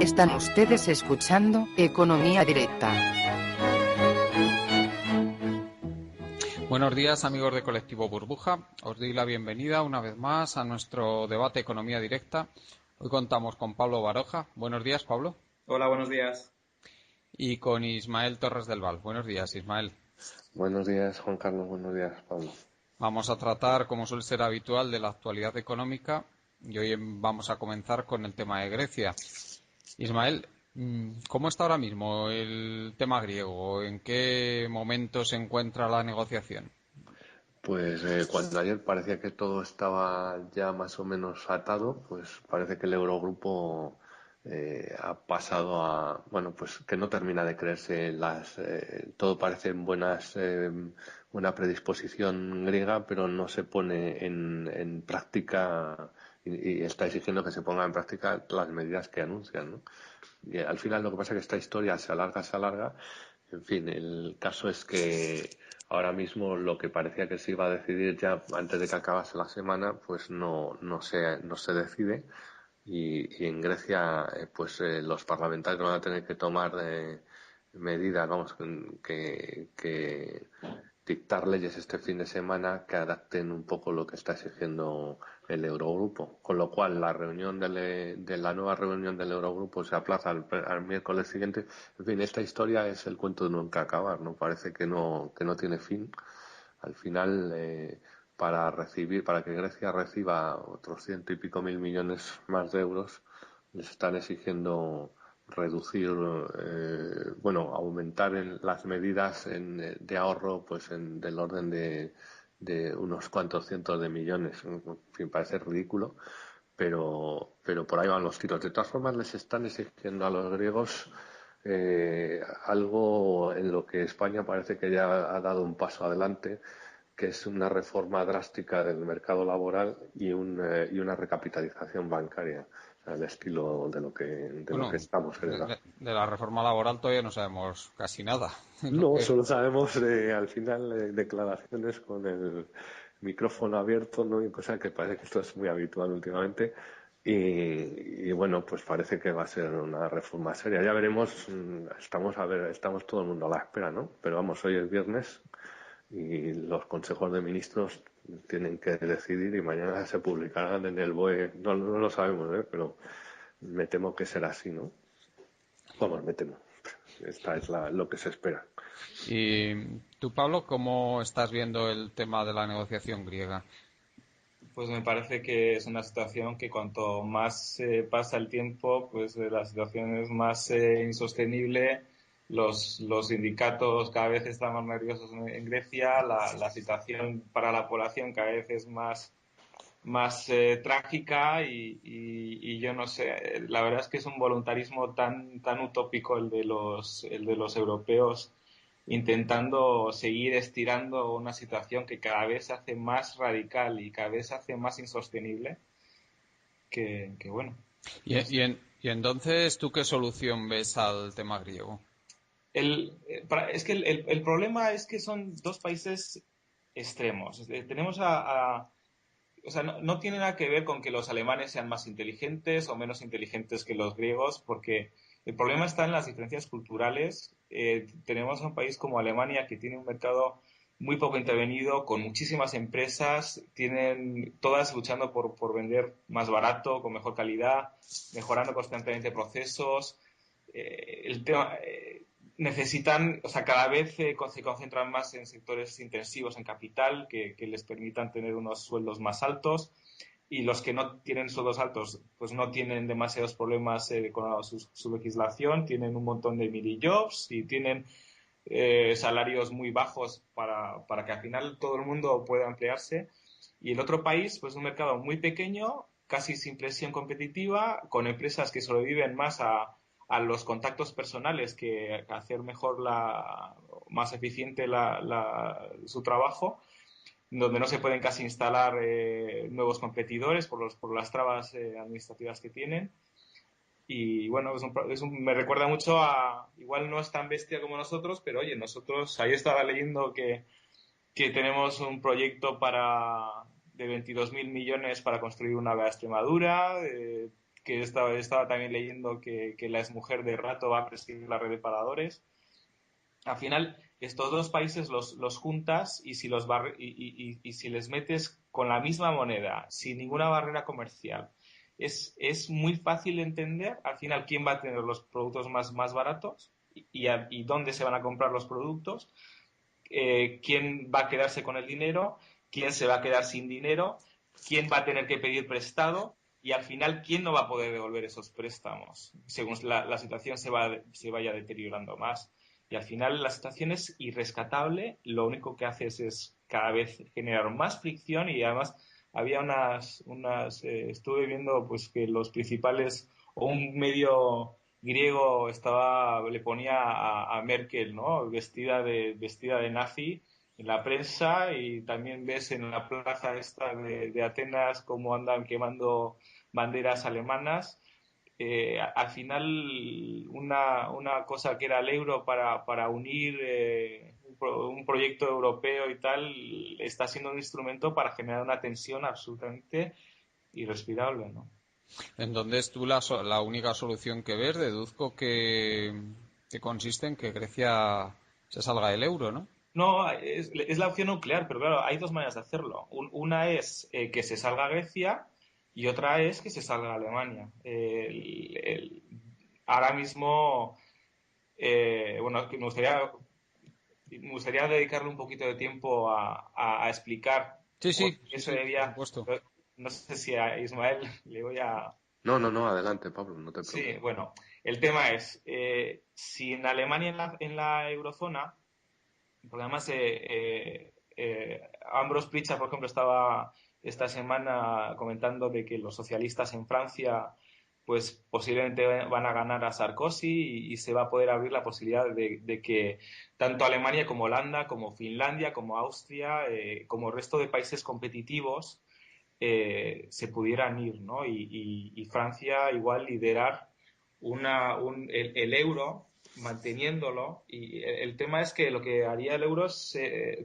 Están ustedes escuchando Economía Directa. Buenos días, amigos de Colectivo Burbuja. Os doy la bienvenida una vez más a nuestro debate Economía Directa. Hoy contamos con Pablo Baroja. Buenos días, Pablo. Hola, buenos días. Y con Ismael Torres del Val. Buenos días, Ismael. Buenos días, Juan Carlos. Buenos días, Pablo. Vamos a tratar, como suele ser habitual, de la actualidad económica y hoy vamos a comenzar con el tema de Grecia. Ismael, ¿cómo está ahora mismo el tema griego? ¿En qué momento se encuentra la negociación? Pues cuando ayer parecía que todo estaba ya más o menos atado, pues parece que el Eurogrupo ha pasado a, bueno, pues que no termina de creerse todo parece en buena predisposición griega, pero no se pone en práctica y está exigiendo que se pongan en práctica las medidas que anuncian, ¿no? Y al final lo que pasa es que esta historia se alarga. En fin, el caso es que ahora mismo lo que parecía que se iba a decidir ya antes de que acabase la semana, pues no se decide. Y en Grecia, los parlamentarios van a tener que tomar medidas, vamos, que dictar leyes este fin de semana que adapten un poco lo que está exigiendo el Eurogrupo. Con lo cual, la nueva reunión del Eurogrupo se aplaza al miércoles siguiente. En fin, esta historia es el cuento de nunca acabar, ¿no? Parece que no tiene fin. Al final, para que Grecia reciba otros 100 y pico mil millones más de euros, les están exigiendo reducir, aumentar las medidas de ahorro, pues del orden de unos cuantos cientos de millones. En fin, parece ridículo, pero por ahí van los tiros. De todas formas, les están exigiendo a los griegos algo en lo que España parece que ya ha dado un paso adelante, que es una reforma drástica del mercado laboral y una recapitalización bancaria, al estilo de lo que estamos generando. De la reforma laboral todavía no sabemos casi nada. No, solo sabemos al final declaraciones con el micrófono abierto, ¿no? Y cosa que parece que esto es muy habitual últimamente. Y bueno, pues parece que va a ser una reforma seria. Ya veremos, estamos todo el mundo a la espera, ¿no? Pero vamos, hoy es viernes y los consejos de ministros tienen que decidir y mañana se publicarán en el BOE. No lo sabemos, pero me temo que será así, ¿no? Vamos, me temo. Esta es lo que se espera. Y tú, Pablo, ¿cómo estás viendo el tema de la negociación griega? Pues me parece que es una situación que cuanto más pasa el tiempo, pues la situación es más insostenible. Los sindicatos cada vez están más nerviosos en Grecia. La situación para la población cada vez es más trágica y yo no sé, la verdad es que es un voluntarismo tan utópico el de los europeos, intentando seguir estirando una situación que cada vez se hace más radical y cada vez se hace más insostenible, que bueno. Y entonces, ¿tú qué solución ves al tema griego? Es que el problema es que son dos países extremos. Tenemos o sea, no tiene nada que ver con que los alemanes sean más inteligentes o menos inteligentes que los griegos, porque el problema está en las diferencias culturales. Tenemos a un país como Alemania que tiene un mercado muy poco intervenido, con muchísimas empresas, tienen todas luchando por vender más barato, con mejor calidad, mejorando constantemente procesos. El tema, necesitan, o sea, cada vez se concentran más en sectores intensivos en capital que les permitan tener unos sueldos más altos, y los que no tienen sueldos altos pues no tienen demasiados problemas con su legislación, tienen un montón de mini jobs y tienen salarios muy bajos para que al final todo el mundo pueda emplearse. Y el otro país, pues un mercado muy pequeño, casi sin presión competitiva, con empresas que sobreviven más a los contactos personales que hacer mejor más eficiente su trabajo, donde no se pueden casi instalar nuevos competidores por las trabas administrativas que tienen. Y bueno, me recuerda mucho igual no es tan bestia como nosotros, pero oye, nosotros, ahí estaba leyendo que tenemos un proyecto de 22.000 millones para construir una AVE a Extremadura, que estaba también leyendo que la exmujer de Rato va a presidir la red de paradores. Al final, estos dos países los juntas y si les metes con la misma moneda, sin ninguna barrera comercial, es muy fácil de entender al final quién va a tener los productos más baratos y dónde se van a comprar los productos, quién va a quedarse con el dinero, quién se va a quedar sin dinero, quién va a tener que pedir prestado y al final quién no va a poder devolver esos préstamos según la situación se vaya deteriorando más. Y al final la situación es irrescatable, lo único que haces es cada vez generar más fricción y además había estuve viendo pues que los principales o un medio griego le ponía a Merkel, ¿no? Vestida de nazi en la prensa y también ves en la plaza esta de Atenas cómo andan quemando banderas alemanas. Al final una cosa que era el euro para unir un proyecto europeo y tal está siendo un instrumento para generar una tensión absolutamente irrespirable, ¿no? Entonces tú la única solución que ves, deduzco que consiste en que Grecia se salga del euro, ¿no? No, es la opción nuclear, pero claro, hay dos maneras de hacerlo. Una es que se salga Grecia y otra es que se salga Alemania. Ahora mismo, bueno, que me gustaría dedicarle un poquito de tiempo a explicar Sí, por sí, qué sí, se sí, por debía. supuesto. No sé si a Ismael le voy a. No, no, no, adelante, Pablo, no te Sí, preocupes. bueno, el tema es, si en Alemania en la eurozona. Porque además, Ambros Pritchard, por ejemplo, estaba esta semana comentando de que los socialistas en Francia, pues posiblemente van a ganar a Sarkozy y se va a poder abrir la posibilidad de que tanto Alemania como Holanda, como Finlandia, como Austria, como el resto de países competitivos, se pudieran ir, ¿no? Y Francia igual liderar el euro manteniéndolo y el tema es que lo que haría el euro es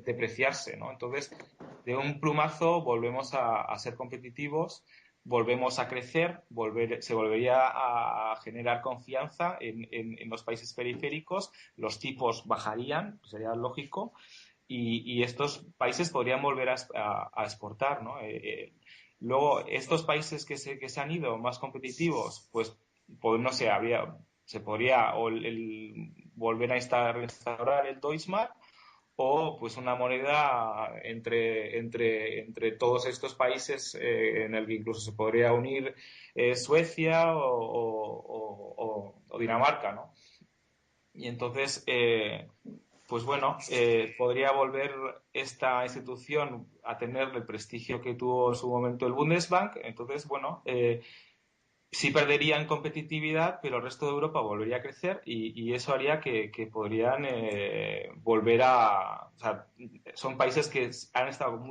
depreciarse, ¿no? Entonces, de un plumazo volvemos a ser competitivos, volvemos a crecer, se volvería a generar confianza en los países periféricos, los tipos bajarían, sería lógico, y estos países podrían volver a exportar, ¿no? Luego, estos países que se han ido más competitivos, pues no sé, se podría volver a restaurar el Deutschmark o pues una moneda entre todos estos países en el que incluso se podría unir Suecia o Dinamarca, ¿no? Y entonces, pues bueno, podría volver esta institución a tener el prestigio que tuvo en su momento el Bundesbank. Entonces, bueno, sí perdería en competitividad, pero el resto de Europa volvería a crecer y eso haría que podrían volver a. O sea, son países que han estado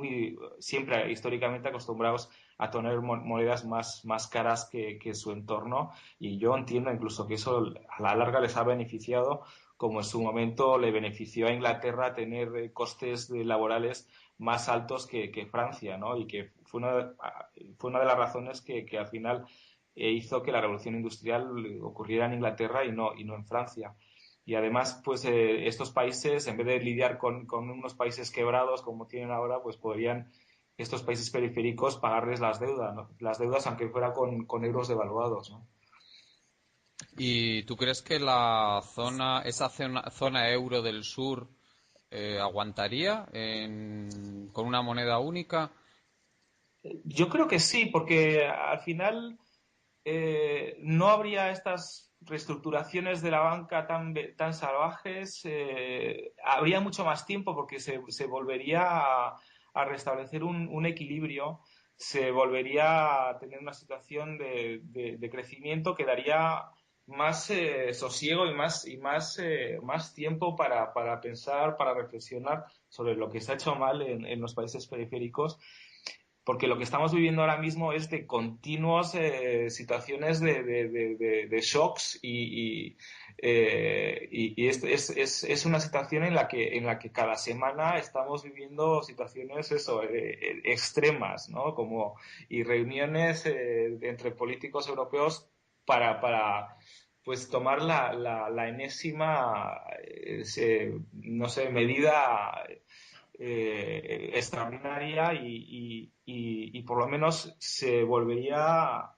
siempre históricamente acostumbrados a tener monedas más caras que su entorno y yo entiendo incluso que eso a la larga les ha beneficiado, como en su momento le benefició a Inglaterra tener costes laborales más altos que Francia, ¿no? Y que fue una de las razones que al final hizo que la revolución industrial ocurriera en Inglaterra y no en Francia. Y además, pues estos países, en vez de lidiar con unos países quebrados como tienen ahora, pues podrían estos países periféricos pagarles las deudas, ¿no? Las deudas aunque fuera con euros devaluados, ¿no? ¿Y tú crees que esa zona euro del sur aguantaría con una moneda única? Yo creo que sí, porque al final no habría estas reestructuraciones de la banca tan salvajes, habría mucho más tiempo porque se volvería a restablecer un equilibrio, se volvería a tener una situación de crecimiento que daría más sosiego más tiempo para pensar, para reflexionar sobre lo que se ha hecho mal en los países periféricos porque lo que estamos viviendo ahora mismo es de continuas situaciones de shocks y es una situación en la que cada semana estamos viviendo situaciones extremas, ¿no? Y reuniones entre políticos europeos para pues tomar la enésima no sé, medida extraordinaria y por lo menos se volvería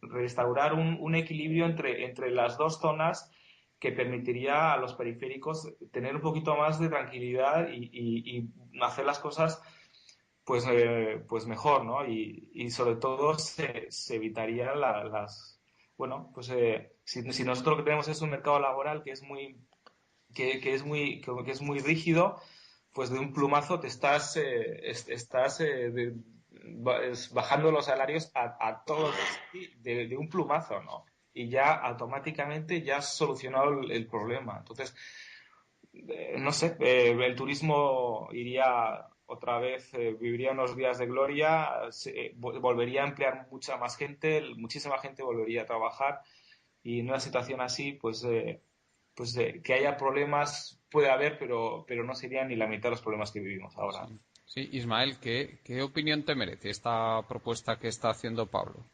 restaurar un equilibrio entre las dos zonas que permitiría a los periféricos tener un poquito más de tranquilidad y hacer las cosas pues mejor, ¿no? Y sobre todo se evitaría bueno, pues si nosotros lo que tenemos es un mercado laboral que es muy rígido, pues de un plumazo te bajando los salarios a todos de un plumazo, ¿no? Y ya automáticamente ya has solucionado el problema. Entonces, no sé, el turismo iría otra vez, viviría unos días de gloria, volvería a emplear muchísima gente volvería a trabajar y en una situación así, que haya problemas puede haber, pero no serían ni la mitad de los problemas que vivimos ahora. Sí, sí, Ismael, ¿qué opinión te merece esta propuesta que está haciendo Pablo?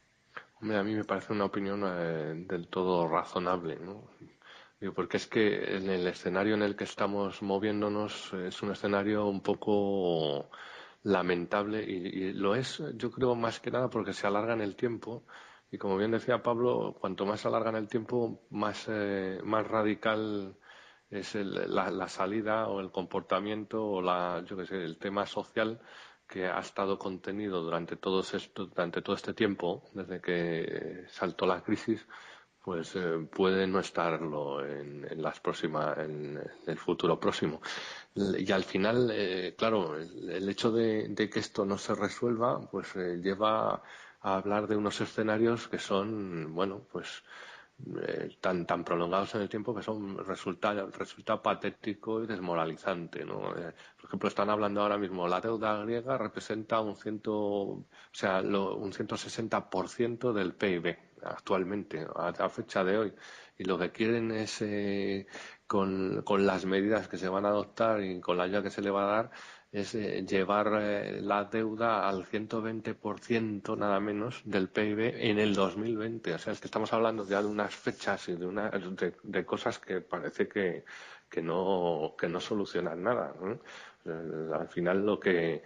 Hombre, a mí me parece una opinión del todo razonable, ¿no? Digo, porque es que en el escenario en el que estamos moviéndonos es un escenario un poco lamentable y lo es, yo creo, más que nada porque se alarga en el tiempo y como bien decía Pablo, cuanto más se alarga en el tiempo, más radical es la salida o el comportamiento o yo qué sé, el tema social que ha estado contenido durante todo este tiempo, desde que saltó la crisis, pues puede no estarlo en el futuro próximo. Y al final, claro, el hecho de que esto no se resuelva, pues lleva a hablar de unos escenarios que son, bueno, pues tan prolongados en el tiempo que resulta patético y desmoralizante, ¿no? Por ejemplo, están hablando ahora mismo, la deuda griega representa un 160% del PIB actualmente, a fecha de hoy. Y lo que quieren es, con las medidas que se van a adoptar y con la ayuda que se le va a dar, es llevar la deuda al 120% nada menos del PIB en el 2020. O sea, es que estamos hablando ya de unas fechas y de cosas que parece que no solucionan nada, ¿no? Al final lo que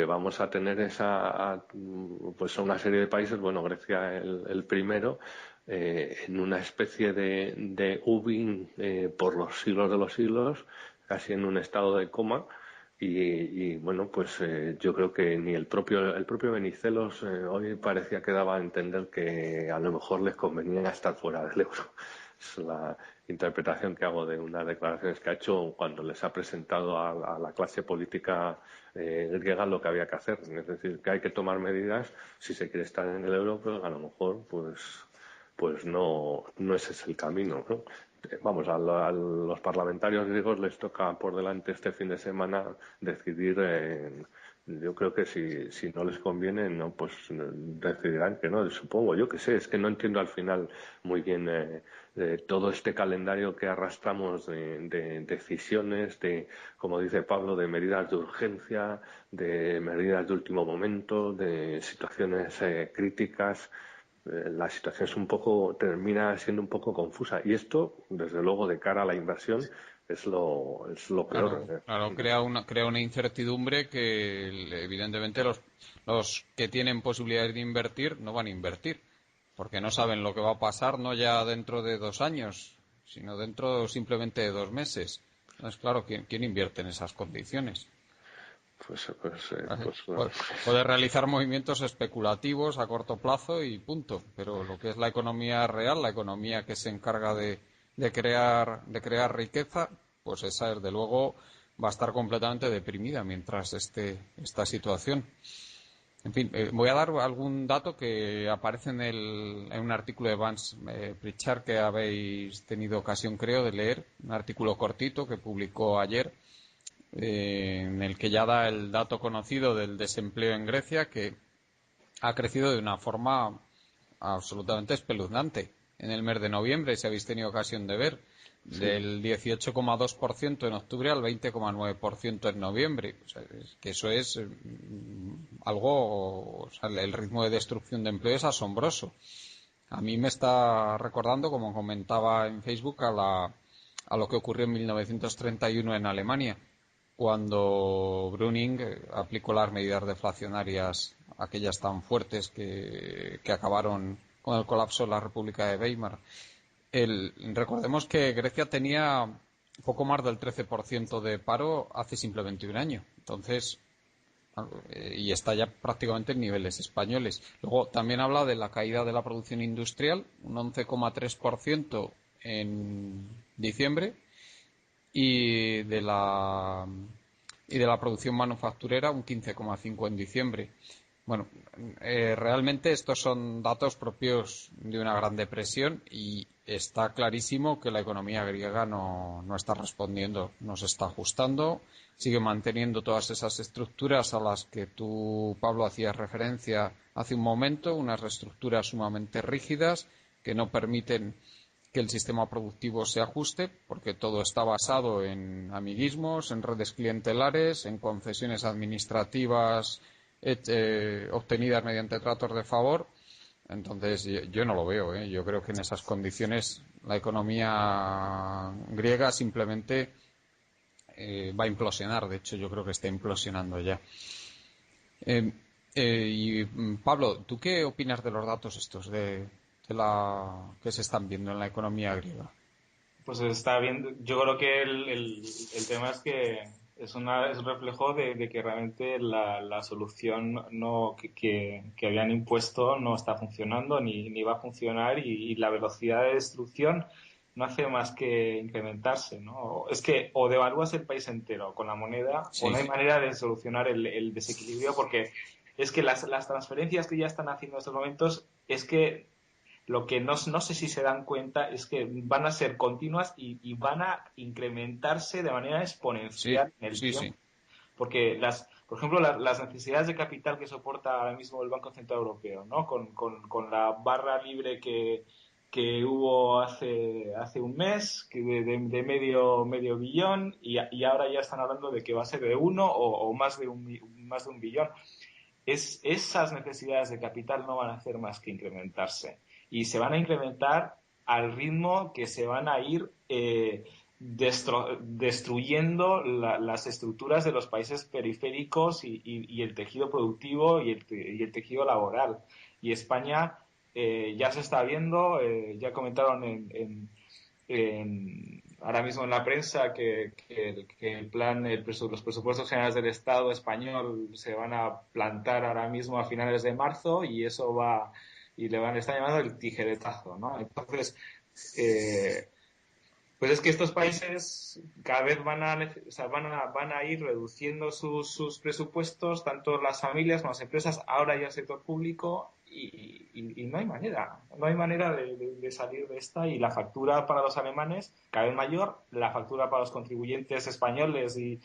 vamos a tener es pues a una serie de países, bueno, Grecia el primero, en una especie de UBI por los siglos de los siglos, casi en un estado de coma. Bueno, pues yo creo que ni el propio Venizelos hoy parecía que daba a entender que a lo mejor les convenía estar fuera del euro. Es la interpretación que hago de unas declaraciones que ha hecho cuando les ha presentado a la clase política griega lo que había que hacer. Es decir, que hay que tomar medidas si se quiere estar en el euro, pero a lo mejor pues no ese es el camino, ¿no? Vamos, a los parlamentarios griegos les toca por delante este fin de semana decidir. Yo creo que si no les conviene, no, pues decidirán que no. Supongo, yo que sé, es que no entiendo al final muy bien todo este calendario que arrastramos de decisiones, como dice Pablo, de medidas de urgencia, de medidas de último momento, de situaciones críticas. La situación termina siendo un poco confusa. Y esto, desde luego, de cara a la inversión, es lo peor. Claro, claro, crea una incertidumbre que evidentemente los que tienen posibilidades de invertir no van a invertir, porque no saben lo que va a pasar no ya dentro de 2 años, sino dentro simplemente de 2 meses. Entonces, claro, ¿quién invierte en esas condiciones? Claro. Puede realizar movimientos especulativos a corto plazo y punto, pero lo que es la economía real, la economía que se encarga de crear riqueza, pues esa desde luego va a estar completamente deprimida mientras esté esta situación. En fin, voy a dar algún dato que aparece en un artículo de Vance Pritchard que habéis tenido ocasión, creo, de leer, un artículo cortito que publicó ayer en el que ya da el dato conocido del desempleo en Grecia, que ha crecido de una forma absolutamente espeluznante. En el mes de noviembre, si habéis tenido ocasión de ver, del 18,2% en octubre al 20,9% en noviembre. O sea, es que eso es algo, o sea, el ritmo de destrucción de empleo es asombroso. A mí me está recordando, como comentaba en Facebook, a lo que ocurrió en 1931 en Alemania, cuando Brüning aplicó las medidas deflacionarias, aquellas tan fuertes que acabaron con el colapso de la República de Weimar. Recordemos que Grecia tenía poco más del 13% de paro hace simplemente un año. Entonces, y está ya prácticamente en niveles españoles. Luego también habla de la caída de la producción industrial, un 11,3% en diciembre, y de la producción manufacturera un 15,5% en diciembre. Bueno, realmente estos son datos propios de una gran depresión y está clarísimo que la economía griega no está respondiendo, no se está ajustando, sigue manteniendo todas esas estructuras a las que tú, Pablo, hacías referencia hace un momento, unas estructuras sumamente rígidas que no permiten que el sistema productivo se ajuste, porque todo está basado en amiguismos, en redes clientelares, en concesiones administrativas obtenidas mediante tratos de favor. Entonces, yo no lo veo, ¿eh? Yo creo que en esas condiciones la economía griega simplemente va a implosionar. De hecho, yo creo que está implosionando ya. Pablo, ¿tú qué opinas de los datos estos que se están viendo en la economía griega? Pues está bien. Yo creo que el tema es que es un reflejo de que realmente la solución que habían impuesto no está funcionando ni va a funcionar y la velocidad de destrucción no hace más que incrementarse, ¿no? Es que o devalúas el país entero con la moneda o Sí, no hay manera de solucionar el desequilibrio porque es que las transferencias que ya están haciendo en estos momentos es que lo que no sé si se dan cuenta es que van a ser continuas y van a incrementarse de manera sí, exponencial en el sí, tiempo. sí. Porque, por ejemplo, las necesidades de capital que soporta ahora mismo el Banco Central Europeo, ¿no? Con la barra libre que hubo hace un mes, de medio billón, y ahora ya están hablando de que va a ser de uno o más de un billón. Esas necesidades de capital no van a hacer más que incrementarse y se van a incrementar al ritmo que se van a ir destruyendo las estructuras de los países periféricos y el tejido productivo y el tejido laboral. Y España ya se está viendo, ya comentaron ahora mismo en la prensa que el plan, los presupuestos generales del Estado español se van a plantar ahora mismo a finales de marzo y eso va y le están llamando el tijeretazo, ¿no? Entonces, pues es que estos países cada vez o sea, van a ir reduciendo sus presupuestos, tanto las familias como las empresas, ahora ya el sector público, y no hay manera de salir de esta, y la factura para los alemanes cada vez mayor, la factura para los contribuyentes españoles y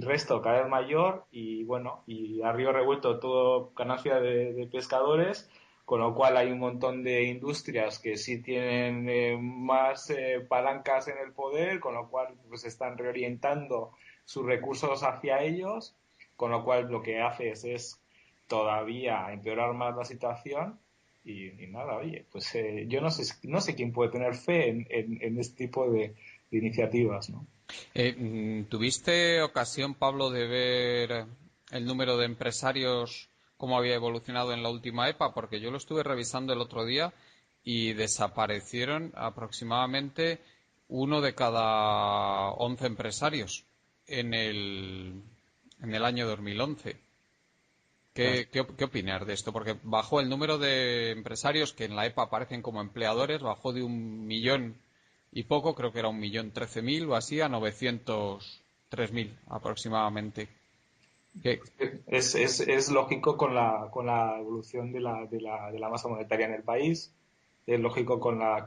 resto cada vez mayor, y bueno, y a río revuelto todo ganancia de pescadores, con lo cual hay un montón de industrias que sí tienen más palancas en el poder, con lo cual pues están reorientando sus recursos hacia ellos, con lo cual lo que haces es todavía empeorar más la situación y nada, oye, pues yo no sé quién puede tener fe en este tipo de iniciativas, ¿no? ¿Tuviste ocasión, Pablo, de ver el número de empresarios cómo había evolucionado en la última EPA? Porque yo lo estuve revisando el otro día y desaparecieron aproximadamente uno de cada 11 empresarios en el año 2011. ¿Qué opinas de esto? Porque bajó el número de empresarios que en la EPA aparecen como empleadores, bajó de 1 millón y poco, creo que era 1.013.000 o así, a 903.000 aproximadamente. ¿Qué? Es lógico con la evolución de la masa monetaria en el país, es lógico con la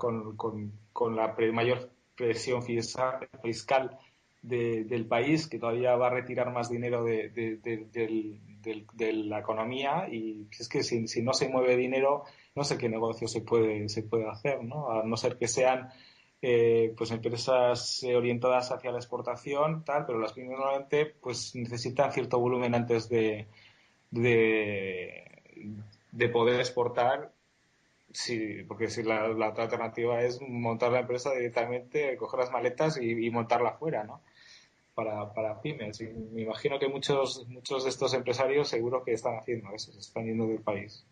mayor presión fiscal del país, que todavía va a retirar más dinero de la economía, y es que si no se mueve dinero, no sé qué negocio se puede hacer, ¿no? A no ser que sean pues empresas orientadas hacia la exportación, tal, pero las pymes normalmente pues necesitan cierto volumen antes de, de poder exportar. Sí, porque si la otra alternativa es montar la empresa directamente, coger las maletas y montarla fuera, ¿no? Para pymes. Y me imagino que muchos de estos empresarios seguro que están haciendo eso, se están yendo del país.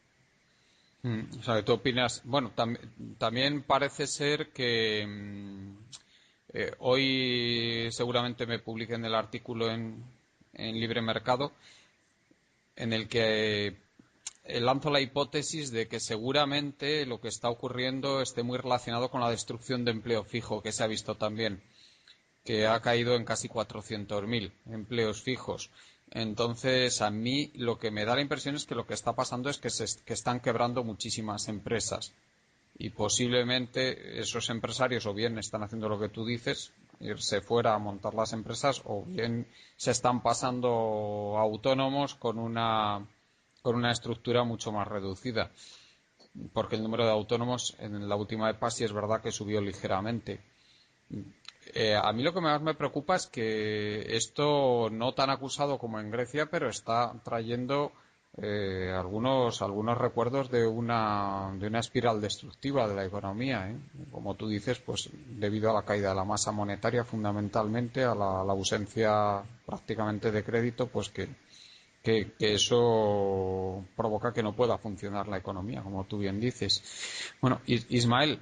O sea, que tú opinas. Bueno, también parece ser que hoy seguramente me publiquen el artículo en Libre Mercado en el que lanzo la hipótesis de que seguramente lo que está ocurriendo esté muy relacionado con la destrucción de empleo fijo que se ha visto también, que ha caído en casi 400.000 empleos fijos. Entonces, a mí lo que me da la impresión es que lo que está pasando es que están quebrando muchísimas empresas. Y posiblemente esos empresarios o bien están haciendo lo que tú dices, irse fuera a montar las empresas, o bien se están pasando a autónomos con una estructura mucho más reducida. Porque el número de autónomos en la última EPA sí es verdad que subió ligeramente. A mí lo que más me preocupa es que esto, no tan acusado como en Grecia, pero está trayendo algunos recuerdos de una espiral destructiva de la economía, ¿eh? Como tú dices, pues debido a la caída de la masa monetaria, fundamentalmente a la ausencia prácticamente de crédito, pues que eso provoca que no pueda funcionar la economía, como tú bien dices. Bueno, Ismael,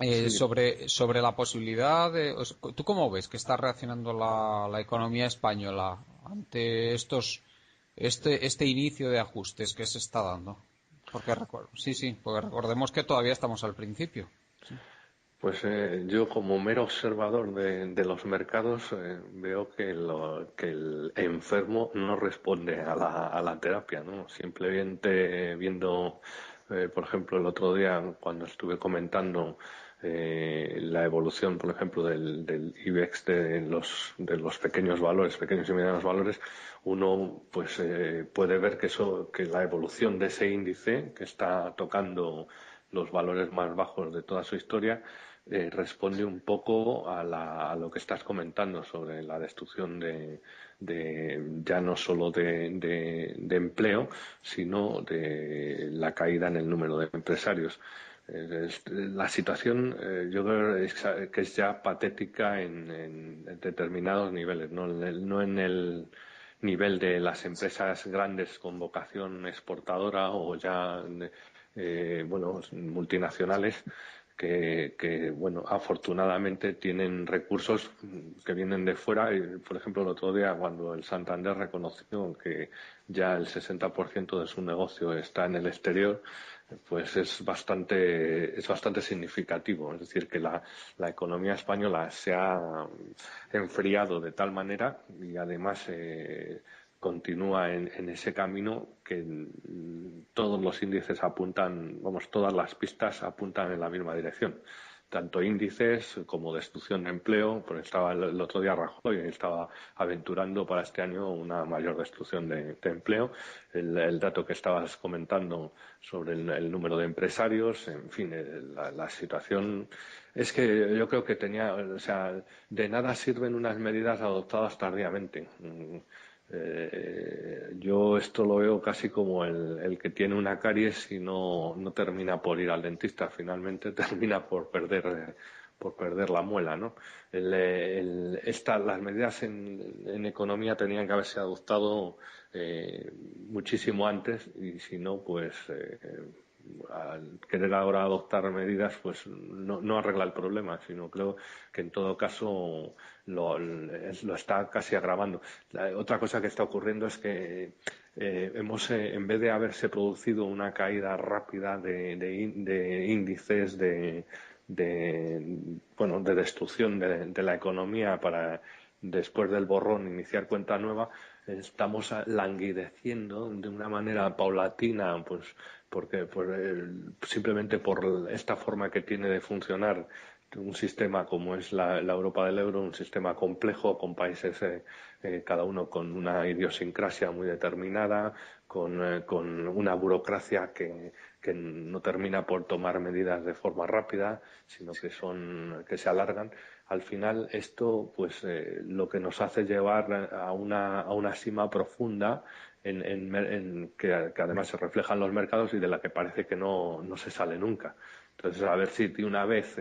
Sí. sobre la posibilidad de... ¿Tú cómo ves que está reaccionando la economía española ante este inicio de ajustes que se está dando? Porque recordemos que todavía estamos al principio. Sí. Pues yo como mero observador de los mercados veo que el enfermo no responde a la terapia, ¿no? Simplemente viendo, por ejemplo, el otro día cuando estuve comentando la evolución, por ejemplo, del IBEX de los pequeños valores, pequeños y medianos valores, uno pues puede ver que la evolución de ese índice que está tocando los valores más bajos de toda su historia responde un poco a lo que estás comentando sobre la destrucción ya no solo de empleo, sino de la caída en el número de empresarios. La situación yo creo que es ya patética en determinados niveles, no en el nivel de las empresas grandes con vocación exportadora o ya bueno, multinacionales bueno, afortunadamente tienen recursos que vienen de fuera. Y, por ejemplo, el otro día cuando el Santander reconoció que ya el 60% de su negocio está en el exterior, pues es bastante significativo. Es decir, que la economía española se ha enfriado de tal manera y además continúa en ese camino que todos los índices apuntan, vamos, todas las pistas apuntan en la misma dirección. Tanto índices como destrucción de empleo, pues estaba el otro día Rajoy estaba aventurando para este año una mayor destrucción de empleo. El dato que estabas comentando sobre el número de empresarios, en fin, la situación es que yo creo que o sea, de nada sirven unas medidas adoptadas tardíamente. Yo esto lo veo casi como el que tiene una caries y no termina por ir al dentista, finalmente termina por perder la muela, ¿no? Las medidas en economía tenían que haberse adoptado muchísimo antes y si no, pues al querer ahora adoptar medidas, pues no arregla el problema, sino creo que en todo caso lo está casi agravando. Otra cosa que está ocurriendo es que en vez de haberse producido una caída rápida de índices bueno, de destrucción de la economía para después del borrón iniciar cuenta nueva, estamos languideciendo de una manera paulatina, pues simplemente por esta forma que tiene de funcionar un sistema como es la Europa del euro, un sistema complejo con países cada uno con una idiosincrasia muy determinada, con una burocracia que no termina por tomar medidas de forma rápida, sino que se alargan. Al final esto pues lo que nos hace llevar a una sima profunda que además se refleja en los mercados y de la que parece que no se sale nunca. Entonces, a ver si de una vez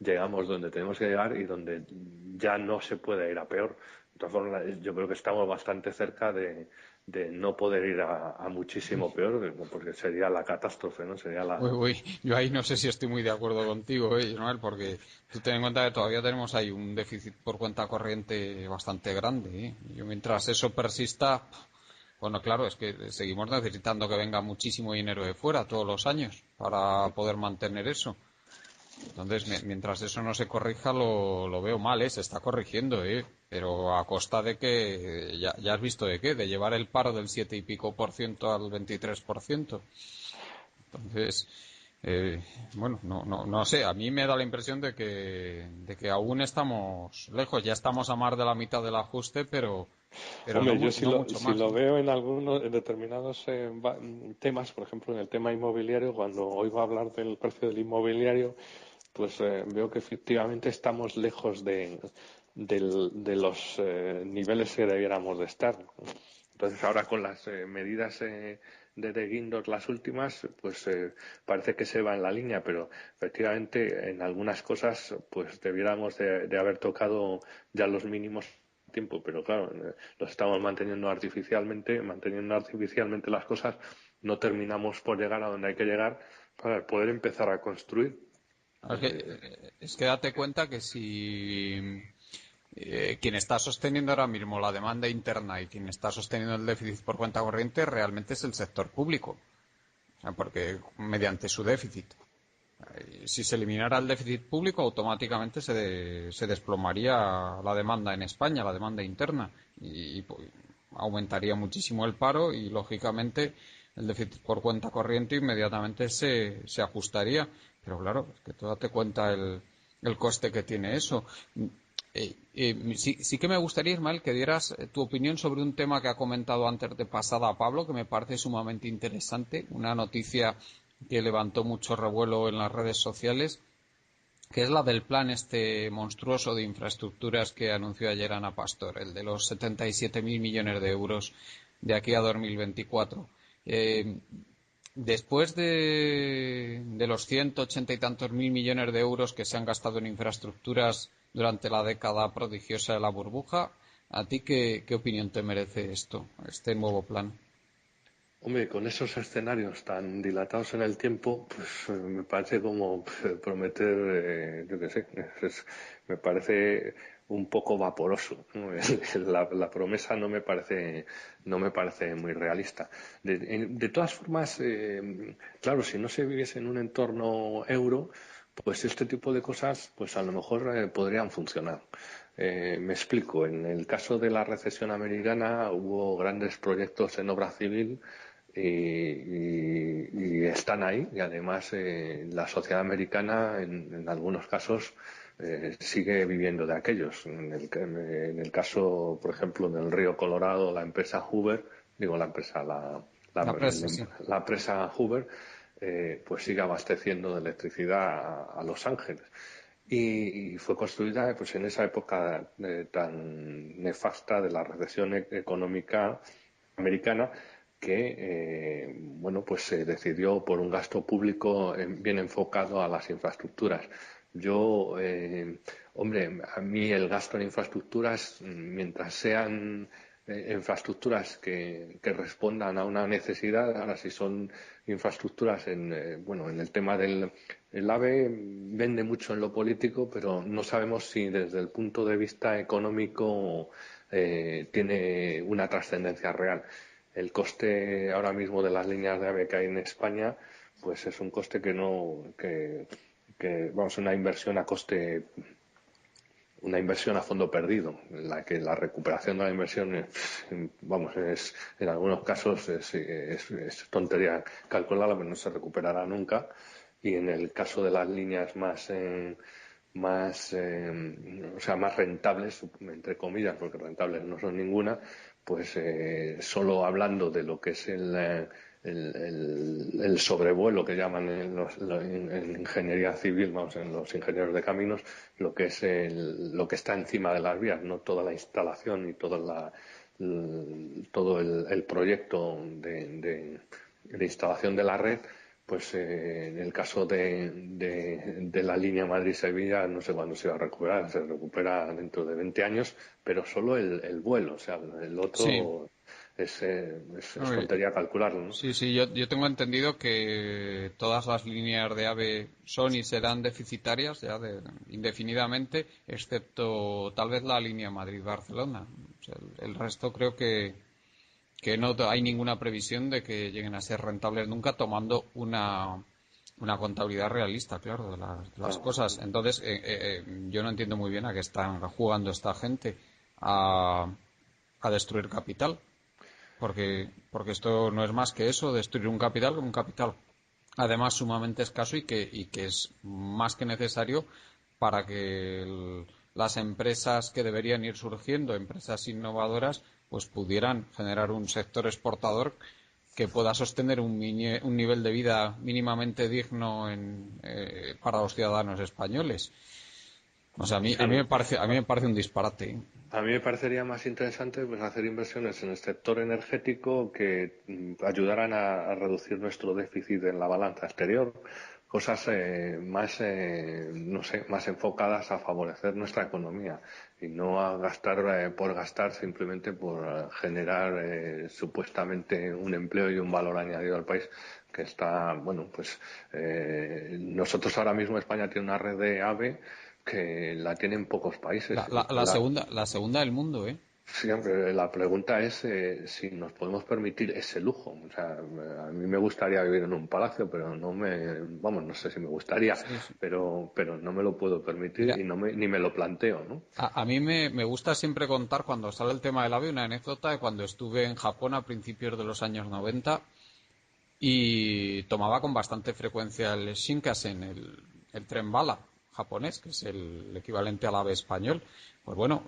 llegamos donde tenemos que llegar y donde ya no se puede ir a peor. De todas formas, yo creo que estamos bastante cerca de no poder ir a muchísimo peor, porque sería la catástrofe, ¿no? Sería Uy, la... uy, yo ahí no sé si estoy muy de acuerdo contigo, Ismael, porque tú ten en cuenta que todavía tenemos ahí un déficit por cuenta corriente bastante grande, ¿eh? Y mientras eso persista, bueno, claro, es que seguimos necesitando que venga muchísimo dinero de fuera todos los años para poder mantener eso. Entonces, mientras eso no se corrija, lo veo mal, ¿eh? Se está corrigiendo, ¿eh? Pero a costa de que, ya has visto de qué, de llevar el paro del 7 y pico por ciento al 23%. Entonces, eh, bueno, no sé, a mí me da la impresión de que aún estamos lejos, ya estamos a más de la mitad del ajuste, pero no, Hombre, yo no mucho si más, lo ¿eh? veo en determinados temas, por ejemplo, en el tema inmobiliario, cuando oigo hablar del precio del inmobiliario, pues veo que efectivamente estamos lejos de los niveles que debiéramos de estar. Entonces, ahora con las medidas de Guindos, las últimas, pues parece que se va en la línea, pero efectivamente en algunas cosas pues debiéramos de haber tocado ya los mínimos a tiempo, pero claro, los estamos manteniendo artificialmente las cosas, no terminamos por llegar a donde hay que llegar para poder empezar a construir. Es que date cuenta que si quien está sosteniendo ahora mismo la demanda interna y quien está sosteniendo el déficit por cuenta corriente realmente es el sector público, o sea, porque mediante su déficit. Si se eliminara el déficit público, automáticamente se desplomaría la demanda en España, la demanda interna, y pues, aumentaría muchísimo el paro y, lógicamente, el déficit por cuenta corriente inmediatamente se ajustaría. Pero claro, es que tú date cuenta el coste que tiene eso. Sí que me gustaría, Ismael, que dieras tu opinión sobre un tema que ha comentado antes de pasada a Pablo, que me parece sumamente interesante, una noticia que levantó mucho revuelo en las redes sociales, que es la del plan este monstruoso de infraestructuras que anunció ayer Ana Pastor, el de los 77.000 millones de euros de aquí a 2024. Eh, Después de los 180 y tantos mil millones de euros que se han gastado en infraestructuras durante la década prodigiosa de la burbuja, ¿a ti qué opinión te merece esto, este nuevo plan? Hombre, con esos escenarios tan dilatados en el tiempo, pues me parece como prometer, yo qué sé, me parece un poco vaporoso, ¿no? La promesa no me parece muy realista. De todas formas, claro, si no se viviese en un entorno euro, pues este tipo de cosas, pues a lo mejor podrían funcionar. Me explico. En el caso de la recesión americana hubo grandes proyectos en obra civil y están ahí. Y además la sociedad americana en algunos casos sigue viviendo de aquellos. En el caso, por ejemplo, del río Colorado, la empresa Hoover, digo la empresa, la, La presa, sí. la empresa Hoover, pues sigue abasteciendo de electricidad a Los Ángeles. Y fue construida pues en esa época tan nefasta de la recesión económica americana que bueno pues se decidió por un gasto público bien enfocado a las infraestructuras. Yo hombre, a mí el gasto en infraestructuras, mientras sean infraestructuras que respondan a una necesidad. Ahora, si son infraestructuras bueno, en el tema el AVE vende mucho en lo político, pero no sabemos si desde el punto de vista económico tiene una trascendencia real. El coste ahora mismo de las líneas de AVE que hay en España, pues es un coste vamos, una inversión a fondo perdido, en la que la recuperación de la inversión vamos, en algunos casos es tontería calcularla, pero no se recuperará nunca. Y en el caso de las líneas o sea, más rentables, entre comillas, porque rentables no son ninguna, pues solo hablando de lo que es el sobrevuelo que llaman en ingeniería civil, vamos, en los ingenieros de caminos, lo que es lo que está encima de las vías, no toda la instalación y todo el proyecto de instalación de la red. Pues en el caso de la línea Madrid-Sevilla, no sé cuándo se va a recuperar, se recupera dentro de 20 años, pero solo el vuelo, o sea, el Sí. otro es Hombre, tontería calcularlo, ¿no? sí, sí, yo tengo entendido que todas las líneas de AVE son y serán deficitarias ya indefinidamente, excepto tal vez la línea Madrid-Barcelona. O sea, el resto creo que no hay ninguna previsión de que lleguen a ser rentables nunca, tomando una contabilidad realista, claro, de las Ah, cosas. Entonces, yo no entiendo muy bien a qué están jugando esta gente a, a destruir capital. Porque esto no es más que eso, destruir un capital además sumamente escaso y que es más que necesario para que las empresas que deberían ir surgiendo, empresas innovadoras, pues pudieran generar un sector exportador que pueda sostener un nivel de vida mínimamente digno para los ciudadanos españoles. O sea, a mí sí. me parece un disparate, ¿eh? A mí me parecería más interesante pues, hacer inversiones en el sector energético que ayudaran a reducir nuestro déficit en la balanza exterior, cosas más, no sé, más enfocadas a favorecer nuestra economía y no a gastar por gastar simplemente por generar supuestamente un empleo y un valor añadido al país que está, bueno, pues nosotros ahora mismo España tiene una red de AVE que la tienen pocos países. La, la, la segunda, la segunda del mundo, ¿eh? Siempre la pregunta es si nos podemos permitir ese lujo. O sea, a mí me gustaría vivir en un palacio, pero vamos, no sé si me gustaría, Sí, sí. pero no me lo puedo permitir Mira, y ni me lo planteo, ¿no? a mí me gusta siempre contar cuando sale el tema del AVE una anécdota de cuando estuve en Japón a principios de los años 90 y tomaba con bastante frecuencia el Shinkansen, el tren bala japonés, que es el equivalente al AVE español. Pues bueno,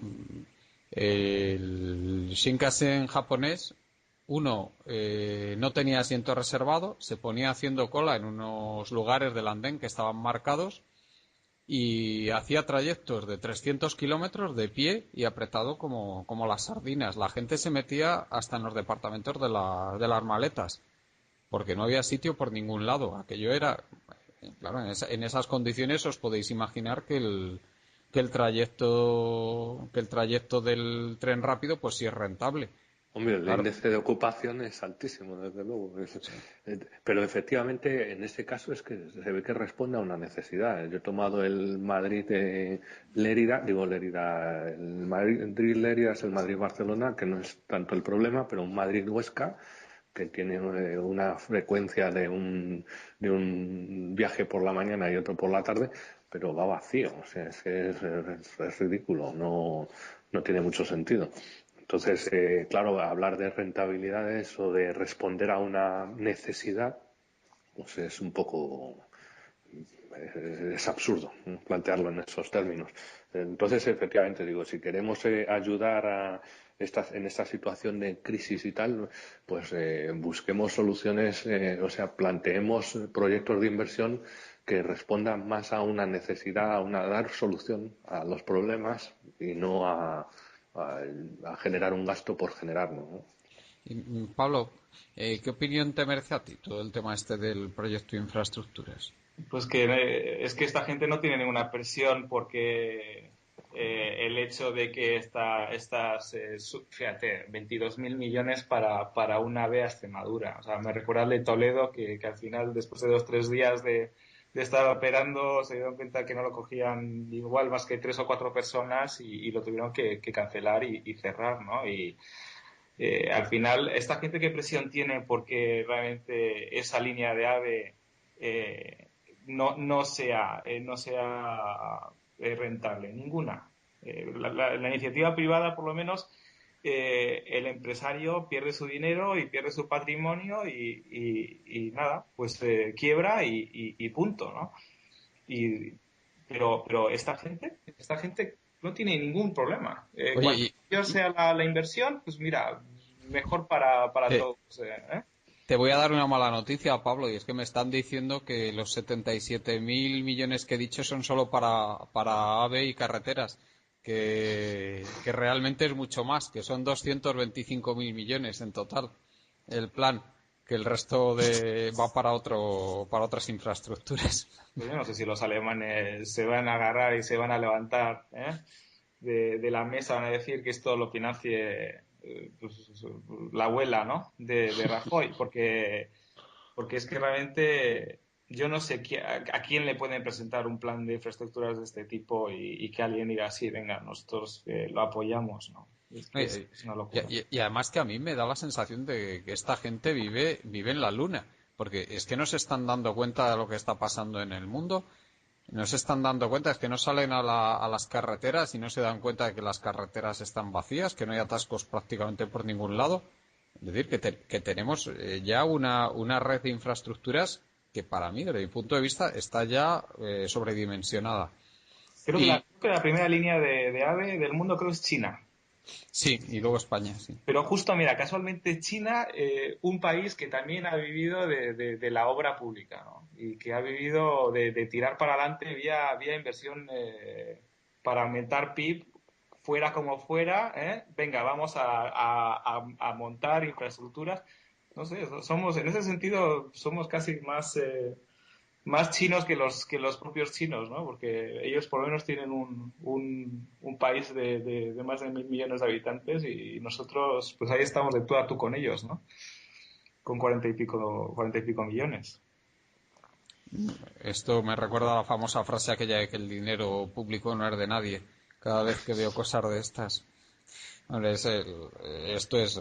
el Shinkansen japonés, uno no tenía asiento reservado, se ponía haciendo cola en unos lugares del andén que estaban marcados y hacía trayectos de 300 kilómetros de pie y apretado como las sardinas. La gente se metía hasta en los departamentos de las maletas, porque no había sitio por ningún lado. Aquello era, claro, en esas condiciones os podéis imaginar que el trayecto del tren rápido, pues sí es rentable. Hombre, el Claro, índice de ocupación es altísimo, desde luego. Pero efectivamente, en este caso es que se ve que responde a una necesidad. Yo he tomado el Madrid-Lérida, digo Lérida, el Madrid-Lérida es el Madrid-Barcelona, que no es tanto el problema, pero un Madrid-Huesca que tiene una frecuencia de un viaje por la mañana y otro por la tarde, pero va vacío. O sea, es ridículo, no tiene mucho sentido. Entonces, claro, hablar de rentabilidades o de responder a una necesidad, pues es un poco, es absurdo, ¿no? Plantearlo en esos términos. Entonces, efectivamente, digo, si queremos ayudar en esta situación de crisis y tal, pues busquemos soluciones, o sea, planteemos proyectos de inversión que respondan más a una necesidad, dar solución a los problemas y no a generar un gasto por generarlo, ¿no? y, Pablo, ¿qué opinión te merece a ti todo el tema este del proyecto de infraestructuras? Pues que es que esta gente no tiene ninguna presión porque el hecho de que fíjate, 22.000 millones para un AVE a Extremadura. O sea, me recuerda el de Toledo que al final, después de 2 o 3 días de estar operando, se dieron cuenta que no lo cogían igual más que 3 o 4 personas y lo tuvieron que cancelar y cerrar, ¿no? Y al final, ¿esta gente qué presión tiene porque realmente esa línea de AVE eh, no sea rentable? Ninguna. La iniciativa privada, por lo menos, el empresario pierde su dinero y pierde su patrimonio y nada, pues quiebra y punto, ¿no? Y pero esta gente no tiene ningún problema. Oye, Cuanto mayor sea la inversión, pues mira, mejor para te, todos. ¿Eh? te voy a dar una mala noticia, Pablo, y es que me están diciendo que los 77.000 millones que he dicho son solo para AVE y carreteras, que realmente es mucho más, que son 225.000 millones en total el plan, que el resto va para otras infraestructuras. Pues yo no sé si los alemanes se van a agarrar y se van a levantar de la mesa, van a decir que esto lo financie pues, la abuela, ¿no? De Rajoy, porque es que realmente yo no sé a quién le pueden presentar un plan de infraestructuras de este tipo y que alguien diga, sí, venga, nosotros lo apoyamos, ¿no? Es que Eh, es una locura. y además que a mí me da la sensación de que esta gente vive en la luna, porque es que no se están dando cuenta de lo que está pasando en el mundo, no se están dando cuenta, es que no salen a las carreteras y no se dan cuenta de que las carreteras están vacías, que no hay atascos prácticamente por ningún lado. Es decir, que tenemos ya una red de infraestructuras que para mí, desde mi punto de vista, está ya sobredimensionada. Y Creo que la primera línea de AVE del mundo creo es China. sí, y luego España, sí. Pero justo, mira, casualmente China, un país que también ha vivido de la obra pública, ¿no? Y que ha vivido de tirar para adelante vía inversión para aumentar PIB, fuera como fuera, ¿eh? Venga, vamos a montar infraestructuras. No sé, somos, en ese sentido, somos casi más chinos que los propios chinos, ¿no? Porque ellos por lo menos tienen un país de más de 1.000 millones de habitantes y nosotros, pues ahí estamos de tú a tú con ellos, ¿no? Con cuarenta y pico millones. Esto me recuerda a la famosa frase aquella de que el dinero público no es de nadie. Cada vez que veo cosas de estas. Hombre, esto es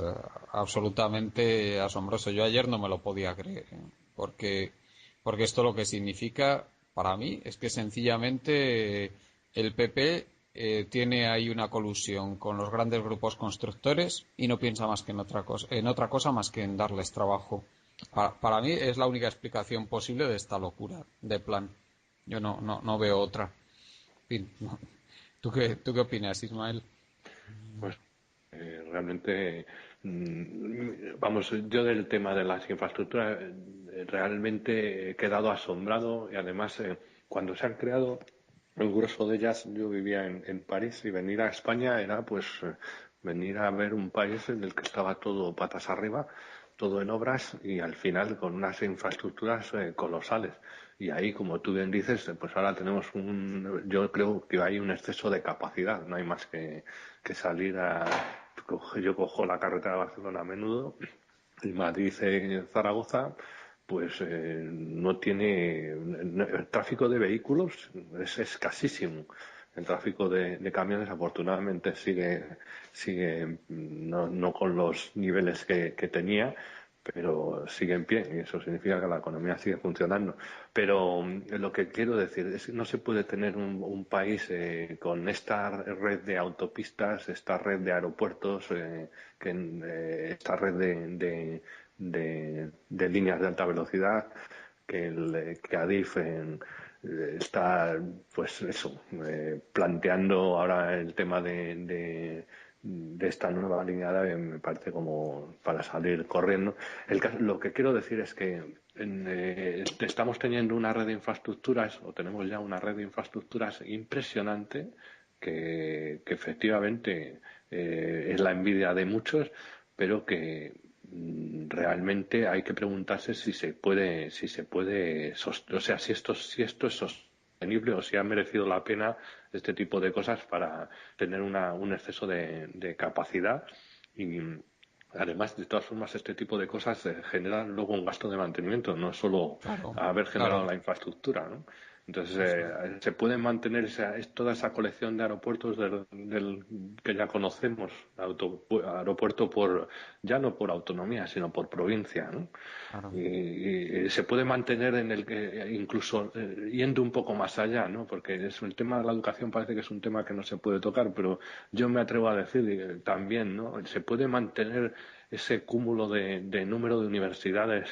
absolutamente asombroso. Yo ayer no me lo podía creer, ¿eh? Porque, porque esto lo que significa para mí es que sencillamente el PP tiene ahí una colusión con los grandes grupos constructores y no piensa más que en otra cosa más que en darles trabajo. Para mí es la única explicación posible de esta locura de plan. Yo no veo otra. En fin, no. ¿Tú qué opinas, Ismael? Pues realmente, vamos, yo del tema de las infraestructuras realmente he quedado asombrado y además cuando se han creado el grueso de ellas, yo vivía en París y venir a España era pues venir a ver un país en el que estaba todo patas arriba, todo en obras y al final con unas infraestructuras colosales. Y ahí, como tú bien dices, pues ahora tenemos yo creo que hay un exceso de capacidad, no hay más que salir yo cojo la carretera de Barcelona a menudo, y Madrid-Zaragoza, pues no tiene, el tráfico de vehículos es escasísimo. El tráfico de camiones afortunadamente sigue no con los niveles que tenía, pero sigue en pie y eso significa que la economía sigue funcionando. Pero lo que quiero decir es que no se puede tener un país con esta red de autopistas, esta red de aeropuertos, esta red de líneas de alta velocidad, que Adif está, pues eso, planteando ahora el tema de esta nueva línea de AVE me parece como para salir corriendo. Lo que quiero decir es que estamos teniendo una red de infraestructuras o tenemos ya una red de infraestructuras impresionante que efectivamente es la envidia de muchos, pero que realmente hay que preguntarse si se puede, o sea, si esto es sostenible o si ha merecido la pena este tipo de cosas para tener un exceso de capacidad y además, de todas formas, este tipo de cosas generan luego un gasto de mantenimiento, no solo Claro, haber generado claro, la infraestructura, ¿no? Entonces, eso es. se puede mantener toda esa colección de aeropuertos que ya conocemos, aeropuerto ya no por autonomía, sino por provincia, ¿no? Claro. Y se puede mantener en el que incluso yendo un poco más allá, ¿no? Porque el tema de la educación parece que es un tema que no se puede tocar, pero yo me atrevo a decir también, ¿no? Se puede mantener ese cúmulo de número de universidades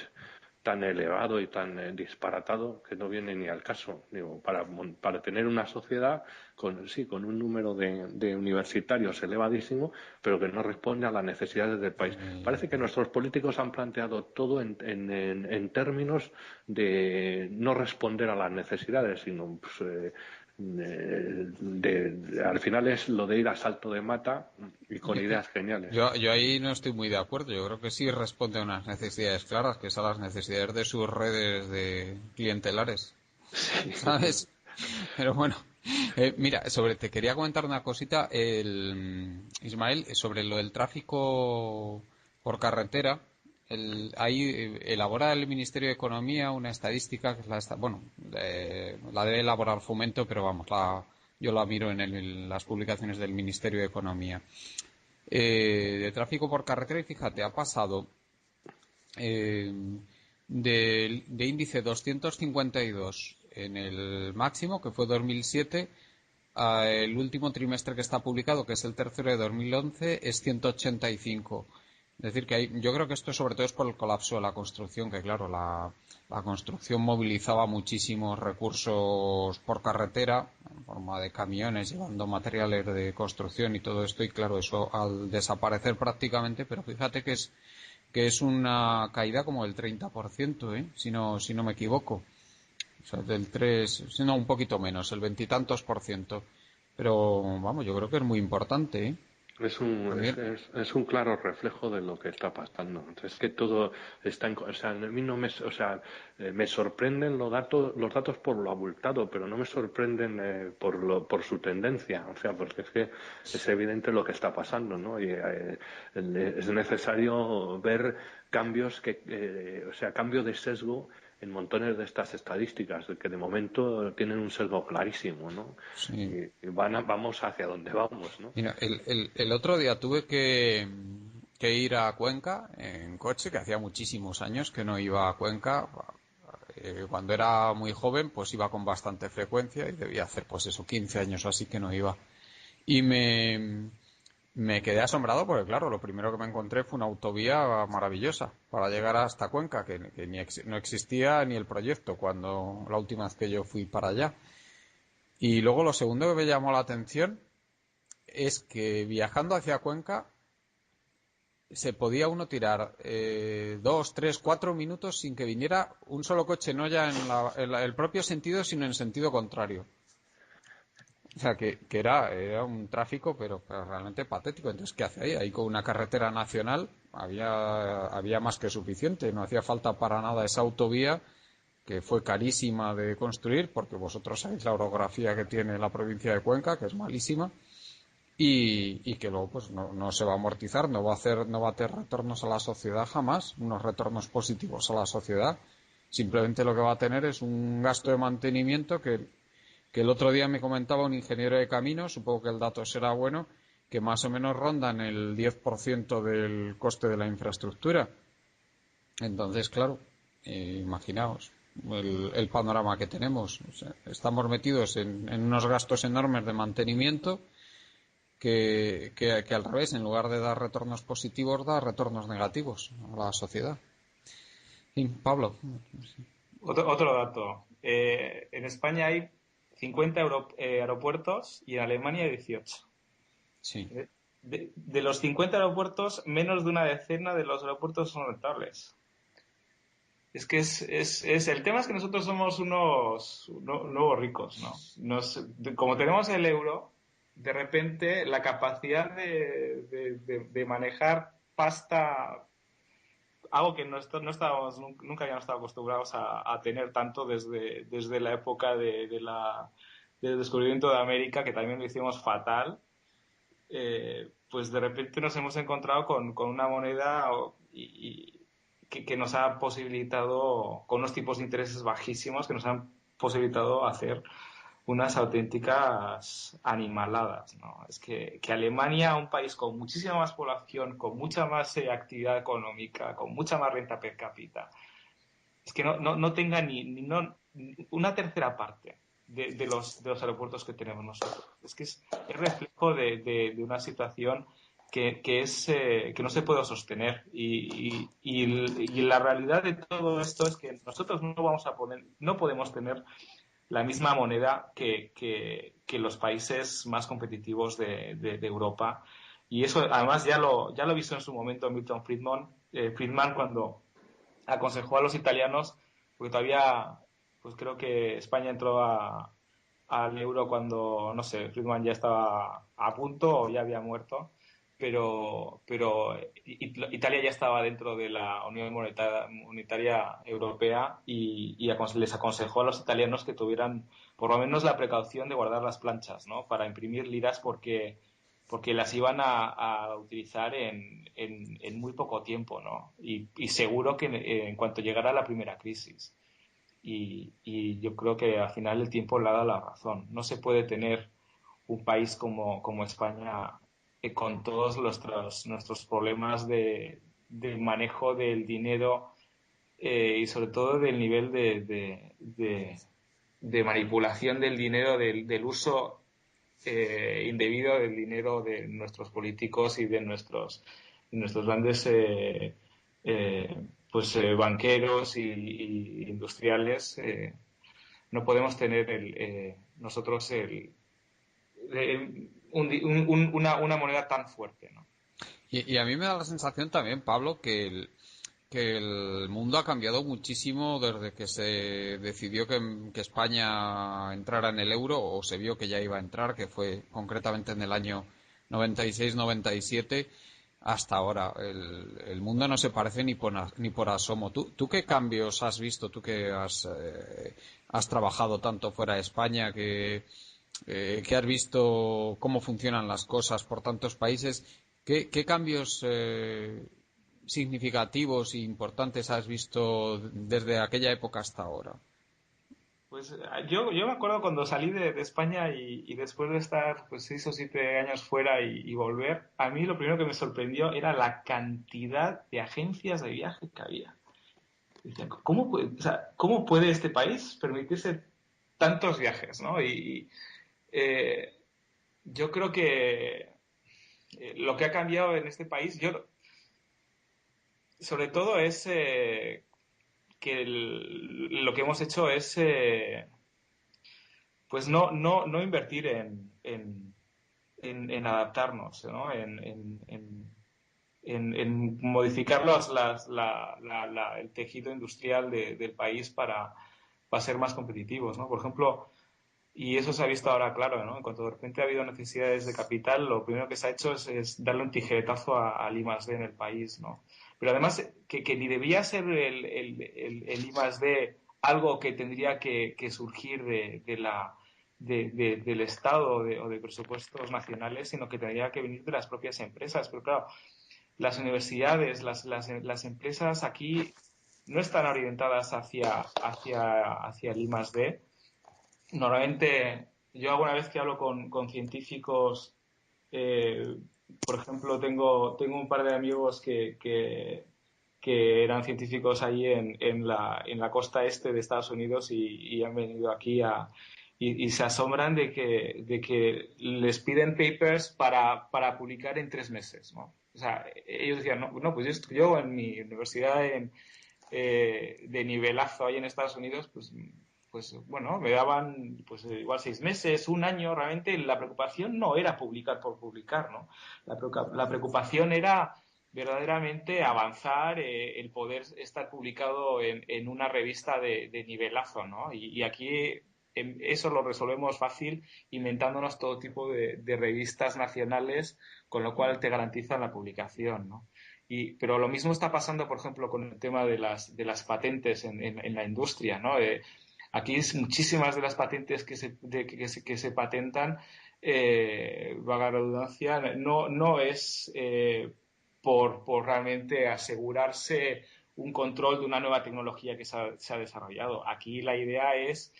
tan elevado y tan disparatado que no viene ni al caso. Digo, para tener una sociedad con un número de universitarios elevadísimo, pero que no responde a las necesidades del país. Parece que nuestros políticos han planteado todo en términos de no responder a las necesidades, sino pues, al final es lo de ir a salto de mata y con ideas geniales. Yo ahí no estoy muy de acuerdo. Yo creo que sí responde a unas necesidades claras, que son las necesidades de sus redes de clientelares, Sí. ¿sabes? Pero bueno, mira, te quería comentar una cosita, Ismael, sobre lo del tráfico por carretera. Ahí elabora el Ministerio de Economía una estadística que es la debe elaborar Fomento, pero vamos, yo la miro en las publicaciones del Ministerio de Economía. De tráfico por carretera, y fíjate, ha pasado eh, de índice 252 en el máximo, que fue 2007, el último trimestre que está publicado, que es el tercero de 2011, es 185. Es decir, yo creo que esto sobre todo es por el colapso de la construcción, que claro, la construcción movilizaba muchísimos recursos por carretera, en forma de camiones, llevando materiales de construcción y todo esto, y claro, eso al desaparecer prácticamente, pero fíjate que es una caída como del 30%, si no me equivoco. O sea, del 3, no, un poquito menos, el veintitantos por ciento. Pero, vamos, yo creo que es muy importante, ¿eh? También. Es un claro reflejo de lo que está pasando. Es que todo está o sea, a mí no me, o sea, me sorprenden los datos por lo abultado, pero no me sorprenden por su tendencia. O sea, porque es que es evidente lo que está pasando, ¿no? Y es necesario ver cambios o sea, cambio de sesgo en montones de estas estadísticas, que de momento tienen un sesgo clarísimo, ¿no? Sí. Y vamos hacia donde vamos, ¿no? Mira, el otro día tuve que ir a Cuenca en coche, que hacía muchísimos años que no iba a Cuenca. Cuando era muy joven, pues iba con bastante frecuencia y debía hacer, pues eso, 15 años o así que no iba. Y me quedé asombrado porque, claro, lo primero que me encontré fue una autovía maravillosa para llegar hasta Cuenca, que no existía ni el proyecto cuando la última vez que yo fui para allá. Y luego lo segundo que me llamó la atención es que viajando hacia Cuenca se podía uno tirar 2, 3, 4 minutos sin que viniera un solo coche, no ya en el propio sentido, sino en sentido contrario. O sea, que era un tráfico, pero realmente patético. Entonces, ¿qué hace ahí? Ahí con una carretera nacional había más que suficiente. No hacía falta para nada esa autovía, que fue carísima de construir, porque vosotros sabéis la orografía que tiene la provincia de Cuenca, que es malísima. Y que luego pues no se va a amortizar, no va a tener retornos a la sociedad jamás, unos retornos positivos a la sociedad. Simplemente lo que va a tener es un gasto de mantenimiento que el otro día me comentaba un ingeniero de caminos, supongo que el dato será bueno, que más o menos rondan el 10% del coste de la infraestructura. Entonces, claro, imaginaos el panorama que tenemos. O sea, estamos metidos en unos gastos enormes de mantenimiento que al revés, en lugar de dar retornos positivos, da retornos negativos a la sociedad. Y Pablo. Otro dato. En España hay 50 aeropuertos y en Alemania 18. Sí. De los 50 aeropuertos, menos de una decena de los aeropuertos son rentables. Es que el tema es que nosotros somos unos nuevos ricos, ¿no? Como tenemos el euro, de repente la capacidad de manejar pasta, algo que nunca habíamos estado acostumbrados a tener tanto desde la época del descubrimiento de América, que también lo hicimos fatal. Pues de repente nos hemos encontrado con una moneda que nos ha posibilitado, con unos tipos de intereses bajísimos, que nos han posibilitado hacer unas auténticas animaladas, ¿no? Es que Alemania, un país con muchísima más población, con mucha más actividad económica, con mucha más renta per cápita, es que no tenga ni una tercera parte de los aeropuertos que tenemos nosotros. Es que es reflejo de una situación que no se puede sostener. Y la realidad de todo esto es que nosotros no podemos tener la misma moneda que los países más competitivos de Europa. Y eso además ya lo visto en su momento Milton Friedman cuando aconsejó a los italianos, porque todavía, pues creo que España entró al euro cuando, no sé, Friedman ya estaba a punto o ya había muerto, pero Italia ya estaba dentro de la Unión Monetaria Europea y les aconsejó a los italianos que tuvieran por lo menos la precaución de guardar las planchas, ¿no? Para imprimir liras porque las iban a utilizar en muy poco tiempo, ¿no? Y seguro que en cuanto llegara la primera crisis. Y yo creo que al final el tiempo le ha dado la razón. No se puede tener un país como España con todos nuestros problemas de manejo del dinero y sobre todo del nivel de manipulación del dinero, del uso indebido del dinero de nuestros políticos y de nuestros grandes banqueros y industriales. No podemos tener nosotros una moneda tan fuerte, ¿no? Y a mí me da la sensación también, Pablo, que el mundo ha cambiado muchísimo desde que se decidió que España entrara en el euro, o se vio que ya iba a entrar, que fue concretamente en el año 96-97, hasta ahora. El mundo no se parece ni por asomo. ¿Tú qué cambios has visto? Tú que has trabajado tanto fuera de España, que has visto cómo funcionan las cosas por tantos países, ¿qué cambios significativos e importantes has visto desde aquella época hasta ahora? Pues yo me acuerdo cuando salí de España y después de estar pues 6 o 7 años fuera y volver, a mí lo primero que me sorprendió era la cantidad de agencias de viaje que había. Y decía, ¿cómo puede este país permitirse tantos viajes, ¿no? Eh, yo creo que lo que ha cambiado en este país, sobre todo es que lo que hemos hecho es pues no invertir en adaptarnos, ¿no? En modificar el tejido industrial del país para ser más competitivos, ¿no? Por ejemplo, y eso se ha visto ahora claro, ¿no? En cuanto de repente ha habido necesidades de capital, lo primero que se ha hecho es darle un tijeretazo al I+D en el país, ¿no? Pero además, que ni debía ser el I+D algo que tendría que surgir del Estado o de presupuestos nacionales, sino que tendría que venir de las propias empresas. Pero claro, las universidades, las empresas aquí no están orientadas hacia el I+D. Normalmente, yo alguna vez que hablo con científicos, eh, por ejemplo, tengo un par de amigos que eran científicos ahí en la costa este de Estados Unidos y han venido aquí y se asombran de que les piden papers para publicar en 3 meses, ¿no? O sea, ellos decían, no, pues yo en mi universidad de nivelazo ahí en Estados Unidos, pues bueno, me daban pues igual 6 meses, un año. Realmente la preocupación no era publicar por publicar, ¿no? La preocupación era verdaderamente avanzar, el poder estar publicado en una revista de nivelazo, ¿no? Y aquí eso lo resolvemos fácil inventándonos todo tipo de revistas nacionales, con lo cual te garantizan la publicación, ¿no? Pero lo mismo está pasando, por ejemplo, con el tema de las patentes en la industria, ¿no? Aquí muchísimas de las patentes que se patentan, valga la redundancia, no es por realmente asegurarse un control de una nueva tecnología que se ha desarrollado. Aquí la idea es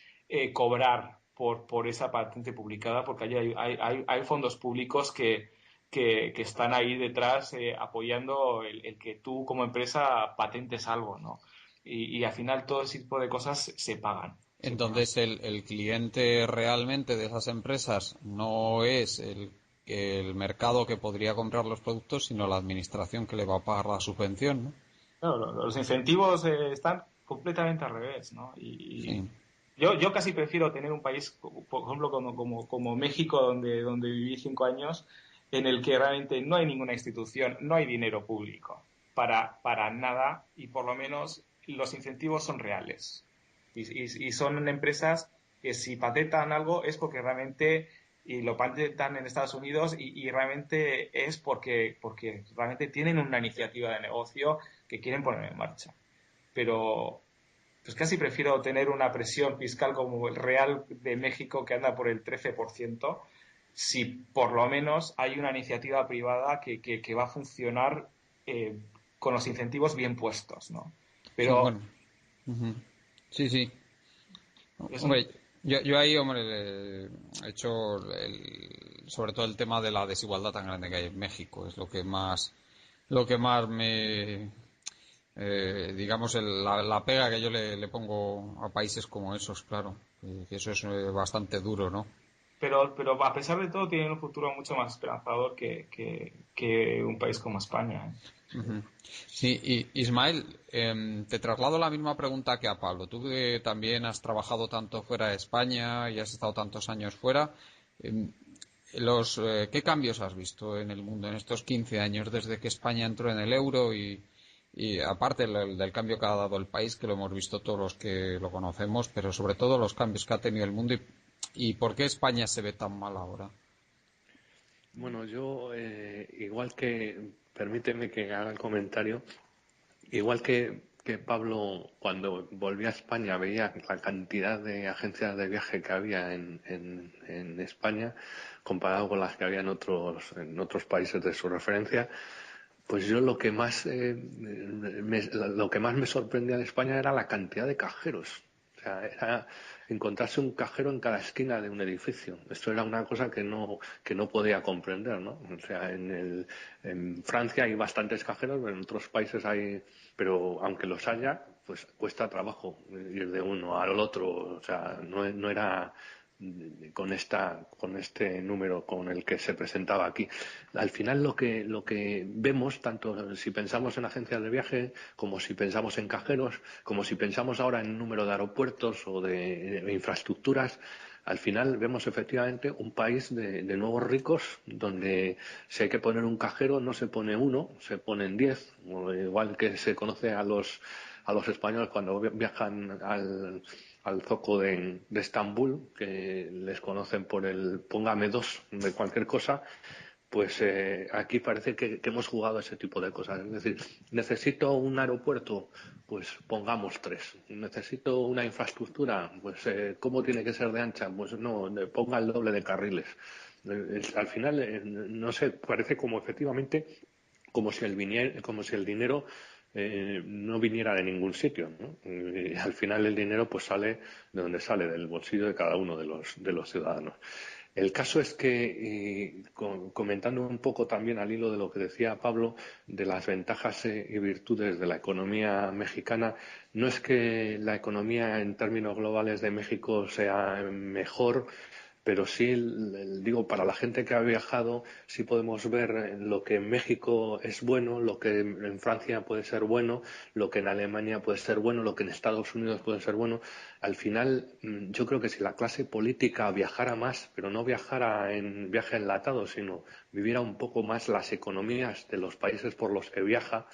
cobrar por esa patente publicada, porque hay fondos públicos que están ahí detrás apoyando el que tú como empresa patentes algo, ¿no? Y al final todo ese tipo de cosas se pagan. Entonces, el cliente realmente de esas empresas no es el mercado que podría comprar los productos, sino la administración que le va a pagar la subvención, ¿no? Claro, los incentivos están completamente al revés, ¿no? Sí. Yo casi prefiero tener un país, por ejemplo, como México, donde viví 5 años, en el que realmente no hay ninguna institución, no hay dinero público para nada, y por lo menos los incentivos son reales. Y son empresas que si patentan algo es porque realmente, y lo patentan en Estados Unidos, y realmente es porque realmente tienen una iniciativa de negocio que quieren poner en marcha. Pero pues casi prefiero tener una presión fiscal como el Real de México, que anda por el 13%, si por lo menos hay una iniciativa privada que va a funcionar eh, con los incentivos bien puestos, ¿no? Sí, Pero bueno. Ujú. Sí, sí. es un, Hombre, yo ahí, hombre, he hecho sobre todo el tema de la desigualdad tan grande que hay en México. Es lo que más me, digamos, la pega que yo le pongo a países como esos, claro. Que eso es bastante duro, ¿no? pero a pesar de todo tienen un futuro mucho más esperanzador que un país como España, ¿eh? Ujú. Sí, y Ismael, te traslado la misma pregunta que a Pablo. Tú que también has trabajado tanto fuera de España y has estado tantos años fuera, em, ¿qué cambios has visto en el mundo en estos 15 años desde que España entró en el euro y aparte del cambio que ha dado el país, que lo hemos visto todos los que lo conocemos, pero sobre todo los cambios que ha tenido el mundo y por qué España se ve tan mal ahora? Bueno, yo, igual que, permíteme que haga el comentario, igual que Pablo, cuando volví a España, veía la cantidad de agencias de viaje que había en España, comparado con las que había en otros países de su referencia. Pues yo lo que más me sorprendía en España era la cantidad de cajeros. O sea, era encontrarse un cajero en cada esquina de un edificio. Esto era una cosa que no podía comprender, ¿no? O sea, en Francia hay bastantes cajeros, pero en otros países hay, pero aunque los haya, pues cuesta trabajo ir de uno al otro. O sea, no era con este número con el que se presentaba aquí. Al final lo que vemos, tanto si pensamos en agencias de viaje, como si pensamos en cajeros, como si pensamos ahora en número de aeropuertos o de infraestructuras, al final vemos efectivamente un país de nuevos ricos donde si hay que poner un cajero no se pone uno, se ponen 10, o igual que se conoce a los españoles cuando viajan al zoco de Estambul, que les conocen por el póngame dos de cualquier cosa, pues aquí parece que hemos jugado a ese tipo de cosas. Es decir, necesito un aeropuerto, pues pongamos tres. Necesito una infraestructura, pues ¿cómo tiene que ser de ancha? Pues no, ponga el doble de carriles. Al final, no sé, parece como efectivamente como si el dinero no viniera de ningún sitio, ¿no? Y al final el dinero pues sale de donde sale, del bolsillo de cada uno de los ciudadanos. El caso es que, comentando un poco también al hilo de lo que decía Pablo, de las ventajas y virtudes de la economía mexicana, no es que la economía en términos globales de México sea mejor, pero sí, digo, para la gente que ha viajado, sí podemos ver lo que en México es bueno, lo que en Francia puede ser bueno, lo que en Alemania puede ser bueno, lo que en Estados Unidos puede ser bueno. Al final, yo creo que si la clase política viajara más, pero no viajara en viaje enlatado, sino viviera un poco más las economías de los países por los que viaja,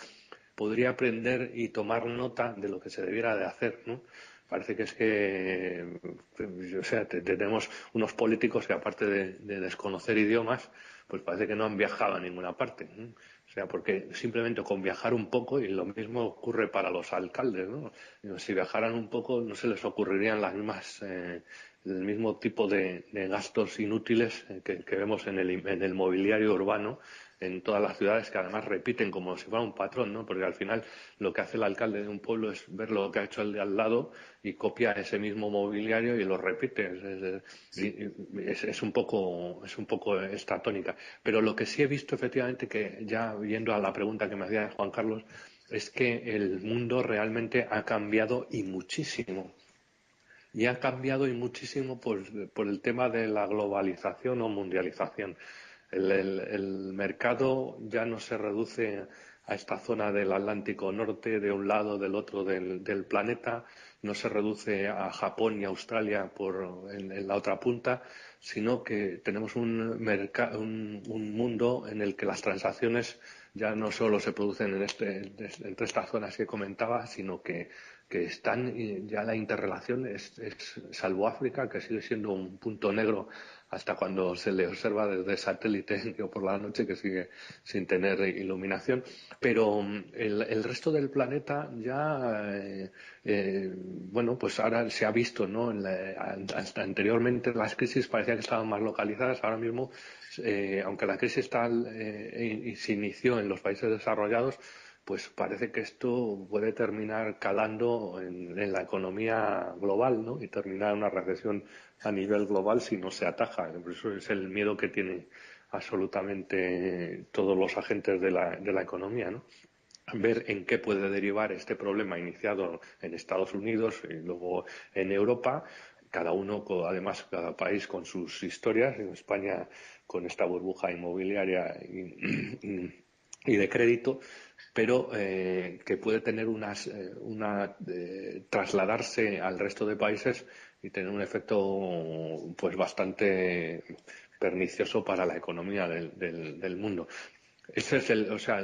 podría aprender y tomar nota de lo que se debiera de hacer, ¿no? Parece que es que, o sea, tenemos unos políticos que aparte de desconocer idiomas, pues parece que no han viajado a ninguna parte, ¿no? O sea, porque simplemente con viajar un poco, y lo mismo ocurre para los alcaldes, ¿no? Si viajaran un poco, no se les ocurrirían el mismo tipo de gastos inútiles que vemos en el mobiliario urbano en todas las ciudades, que además repiten como si fuera un patrón, ¿no? Porque al final lo que hace el alcalde de un pueblo es ver lo que ha hecho el de al lado y copia ese mismo mobiliario y lo repite. Es un poco esta tónica. Pero lo que sí he visto efectivamente, que ya viendo a la pregunta que me hacía Juan Carlos, es que el mundo realmente ha cambiado y muchísimo. Y ha cambiado y muchísimo por el tema de la globalización o mundialización. El mercado ya no se reduce a esta zona del Atlántico Norte, de un lado, del otro del planeta, no se reduce a Japón y Australia en la otra punta, sino que tenemos un mundo en el que las transacciones ya no solo se producen entre estas zonas que comentaba, sino que están ya la interrelación salvo África, que sigue siendo un punto negro hasta cuando se le observa desde satélite o por la noche, que sigue sin tener iluminación, pero el resto del planeta ya bueno, pues ahora se ha visto, ¿no? Hasta anteriormente las crisis parecía que estaban más localizadas. Ahora mismo, aunque la crisis se inició en los países desarrollados, pues parece que esto puede terminar calando en la economía global, ¿no? Y terminar una recesión a nivel global si no se ataja. Por eso es el miedo que tienen absolutamente todos los agentes de la economía, ¿no? Ver en qué puede derivar este problema iniciado en Estados Unidos y luego en Europa, además cada país con sus historias, en España con esta burbuja inmobiliaria y de crédito, pero que puede tener trasladarse al resto de países y tener un efecto pues bastante pernicioso para la economía del mundo. Ese es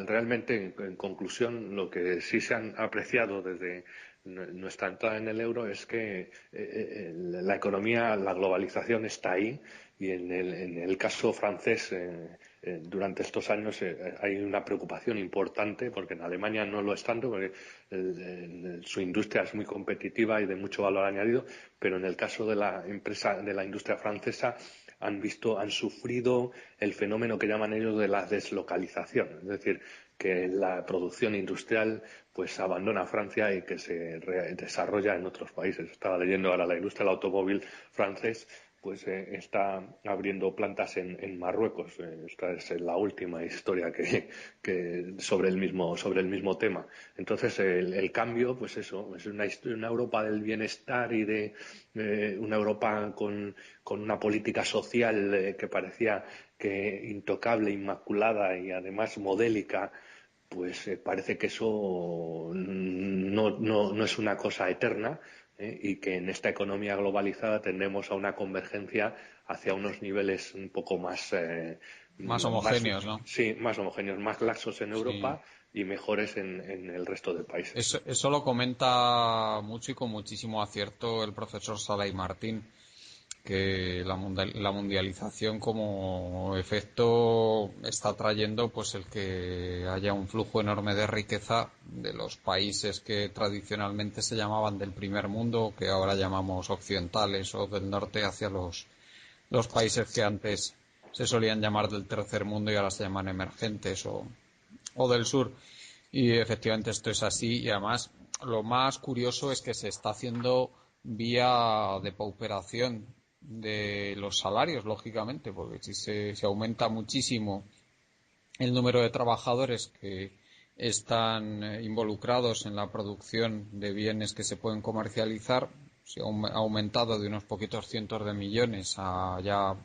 realmente, en conclusión, lo que sí se han apreciado desde nuestra entrada en el euro es que la economía, la globalización está ahí y en el caso francés, durante estos años hay una preocupación importante porque en Alemania no lo es tanto porque su industria es muy competitiva y de mucho valor añadido, pero en el caso de la industria francesa han sufrido el fenómeno que llaman ellos de la deslocalización, es decir, que la producción industrial pues abandona Francia y que se desarrolla en otros países. Estaba leyendo ahora la industria del automóvil francés pues está abriendo plantas en Marruecos. Esta es la última historia que sobre el mismo tema. Entonces el cambio, pues eso, es una Europa del bienestar y de una Europa con una política social que parecía que intocable, inmaculada y además modélica. Pues parece que eso no es una cosa eterna. Y que en esta economía globalizada tendemos a una convergencia hacia unos niveles un poco más homogéneos, ¿no? Sí, más homogéneos, más laxos en Sí. Europa y mejores en el resto de países. Eso lo comenta mucho y con muchísimo acierto el profesor Salai Martín, que la mundialización como efecto está trayendo pues el que haya un flujo enorme de riqueza de los países que tradicionalmente se llamaban del primer mundo, que ahora llamamos occidentales, o del norte hacia los países que antes se solían llamar del tercer mundo y ahora se llaman emergentes, o del sur. Y efectivamente esto es así, y además lo más curioso es que se está haciendo vía depauperación de los salarios, lógicamente, porque si se aumenta muchísimo el número de trabajadores que están involucrados en la producción de bienes que se pueden comercializar, se ha aumentado de unos poquitos cientos de millones a ya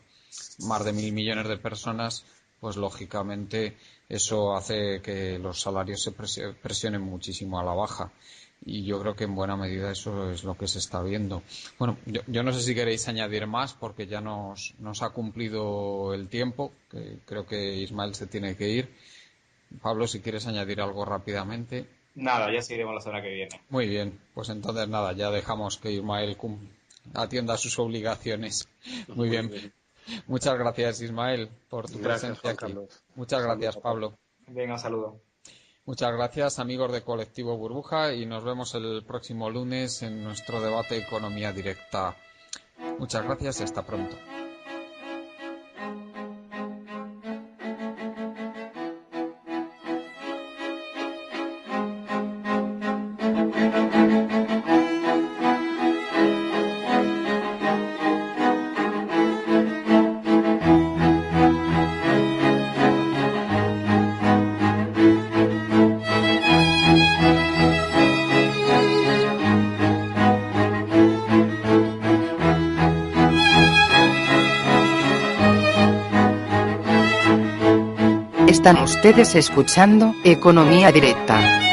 más de 1.000 millones de personas, pues lógicamente eso hace que los salarios se presionen muchísimo a la baja. Y yo creo que en buena medida eso es lo que se está viendo. Bueno, yo no sé si queréis añadir más porque ya nos ha cumplido el tiempo, que creo que Ismael se tiene que ir. Pablo, si quieres añadir algo rápidamente. Nada, ya seguiremos la semana que viene. Muy bien, pues entonces nada, ya dejamos que Ismael atienda sus obligaciones. Muy bien. Muchas gracias, Ismael, por tu presencia Juan aquí. Carlos. Muchas gracias, Pablo. Venga, un saludo. Muchas gracias, amigos de Colectivo Burbuja, y nos vemos el próximo lunes en nuestro debate Economía Directa. Muchas gracias y hasta pronto. Están ustedes escuchando Economía Directa.